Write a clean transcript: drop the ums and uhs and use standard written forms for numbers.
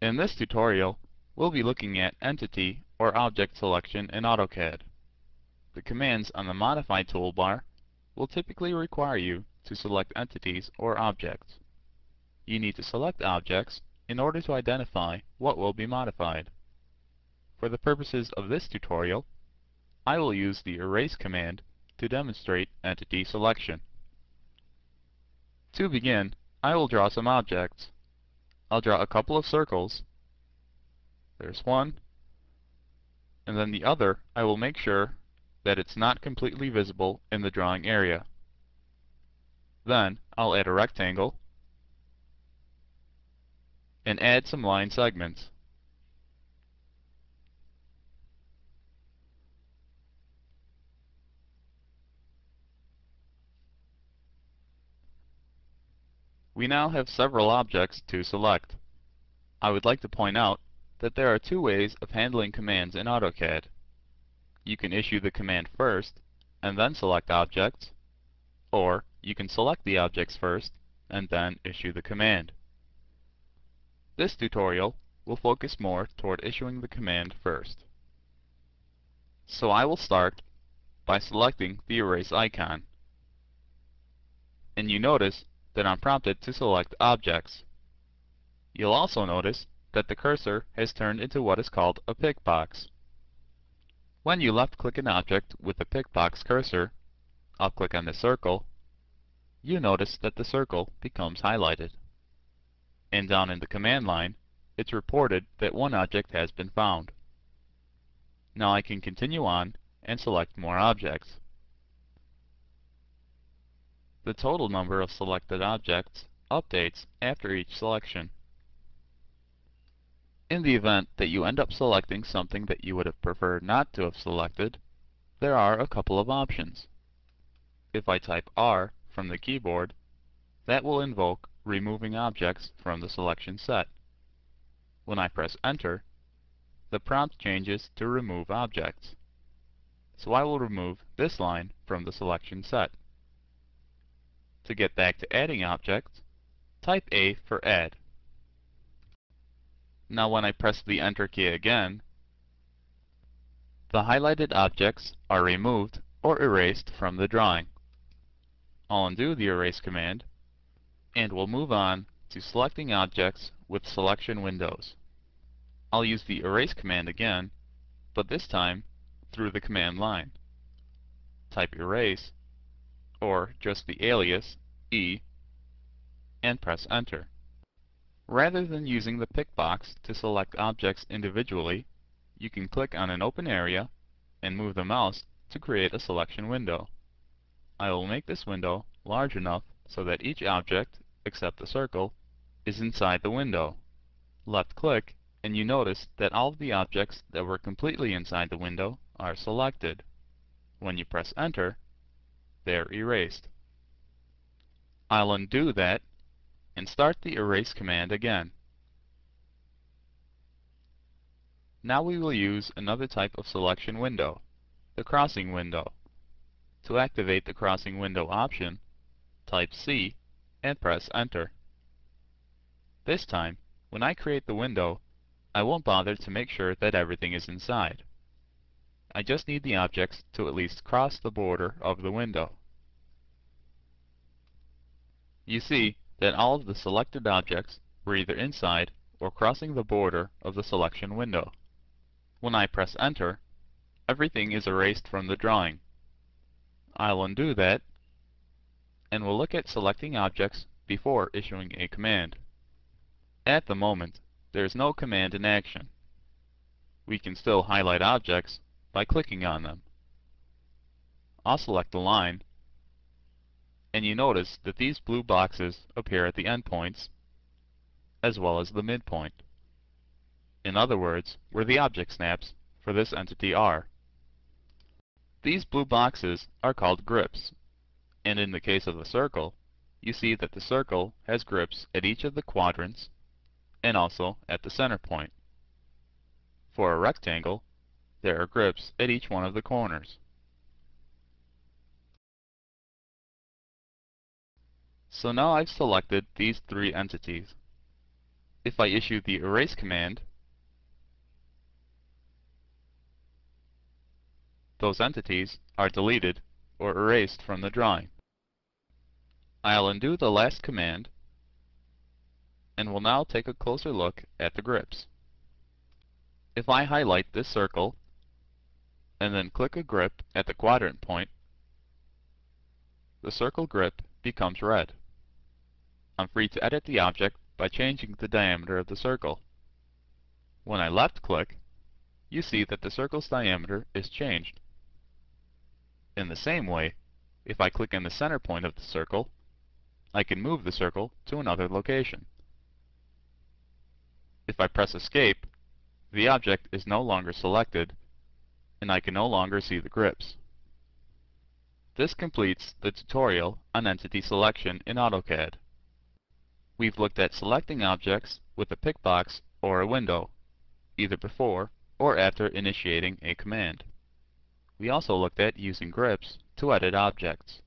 In this tutorial, we'll be looking at entity or object selection in AutoCAD. The commands on the Modify toolbar will typically require you to select entities or objects. You need to select objects in order to identify what will be modified. For the purposes of this tutorial, I will use the Erase command to demonstrate entity selection. To begin, I will draw some objects. I'll draw a couple of circles. There's one. And then the other, I will make sure that it's not completely visible in the drawing area. Then, I'll add a rectangle and add some line segments. We now have several objects to select. I would like to point out that there are two ways of handling commands in AutoCAD. You can issue the command first and then select objects, or you can select the objects first and then issue the command. This tutorial will focus more toward issuing the command first. So I will start by selecting the Erase icon. And you notice that I'm prompted to select objects. You'll also notice that the cursor has turned into what is called a pick box. When you left-click an object with the pick box cursor, I'll click on the circle, you notice that the circle becomes highlighted. And down in the command line, it's reported that one object has been found. Now I can continue on and select more objects. The total number of selected objects updates after each selection. In the event that you end up selecting something that you would have preferred not to have selected, there are a couple of options. If I type R from the keyboard, that will invoke removing objects from the selection set. When I press Enter, the prompt changes to Remove Objects. So I will remove this line from the selection set. To get back to adding objects, type A for Add. Now when I press the Enter key again, the highlighted objects are removed or erased from the drawing. I'll undo the Erase command, and we'll move on to selecting objects with selection windows. I'll use the Erase command again, but this time through the command line. Type Erase, or just the alias, E, and press Enter. Rather than using the pick box to select objects individually, you can click on an open area and move the mouse to create a selection window. I will make this window large enough so that each object, except the circle, is inside the window. Left-click, and you notice that all of the objects that were completely inside the window are selected. When you press Enter, they're erased. I'll undo that and start the Erase command again. Now we will use another type of selection window, the crossing window. To activate the crossing window option, type C and press Enter. This time, when I create the window, I won't bother to make sure that everything is inside. I just need the objects to at least cross the border of the window. You see that all of the selected objects were either inside or crossing the border of the selection window. When I press Enter, everything is erased from the drawing. I'll undo that, and we'll look at selecting objects before issuing a command. At the moment, there is no command in action. We can still highlight objects by clicking on them. I'll select a line, and you notice that these blue boxes appear at the endpoints, as well as the midpoint. In other words, where the object snaps for this entity are. These blue boxes are called grips, and in the case of a circle, you see that the circle has grips at each of the quadrants and also at the center point. For a rectangle, there are grips at each one of the corners. So now I've selected these three entities. If I issue the erase command, those entities are deleted or erased from the drawing. I'll undo the last command and will now take a closer look at the grips. If I highlight this circle and then click a grip at the quadrant point, the circle grip becomes red. I'm free to edit the object by changing the diameter of the circle. When I left-click, you see that the circle's diameter is changed. In the same way, if I click in the center point of the circle, I can move the circle to another location. If I press Escape, the object is no longer selected, and I can no longer see the grips. This completes the tutorial on entity selection in AutoCAD. We've looked at selecting objects with a pick box or a window, either before or after initiating a command. We also looked at using grips to edit objects.